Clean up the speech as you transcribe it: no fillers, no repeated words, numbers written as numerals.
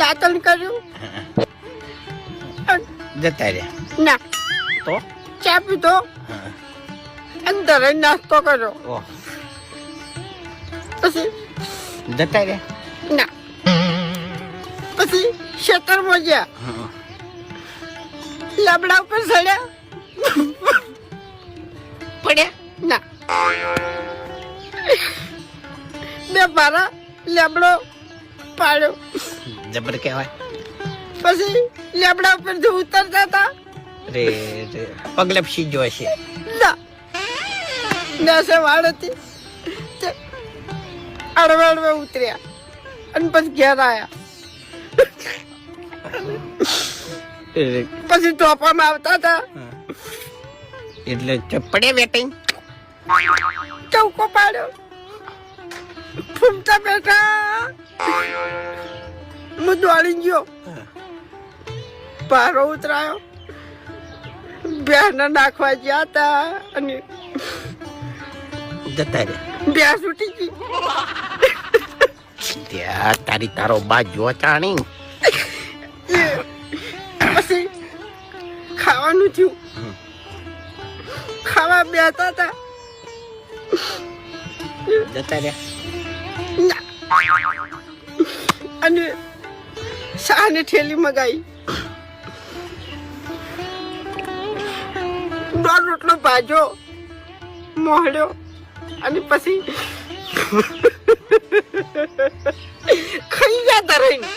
દાંતણ કર્યું જતા રહ્યા. ના તો ચા પીધો અંદર નાસ્તો કર્યો ઓહ, પછી જતા રહ્યા. ના પછી ખેતરમાં ગયા લાબડા ઉપર ચડ્યા પડ્યા. ના બે મારા લેબડો પાડ્યો જબર કહેવાય. પછી લેબડા ઉપર જે ઉતરતા હતા રે રે પગલે સીજો હશે. ના નેસે વાળ હતી તે અડવે અડવે ઉતર્યા અને પછી ઘેર આવ્યા. પછી ટોપામાં આવતા હતા એટલે પડ્યા બેટાઈ. ચૌકો પાડ્યો ફૂમતા બેઠા હું દોડી ગયો પારો ઉતરાયો બેહને નાખવા ગયા હતા અને જતા રહ્યા. ભેંસ ઉઠી ગઈ. ત્યાં તારી તારો બા જો ચાણી. પછી ખાવાનું થયું ખાવા બેઠા હતા જતા રહ્યા. ના. અને શાહની ઠેલી મગાઈ દોઢ રોટલો ભાજો મોહડ્યો અને પછી ખાઈ ગયા તા રહીને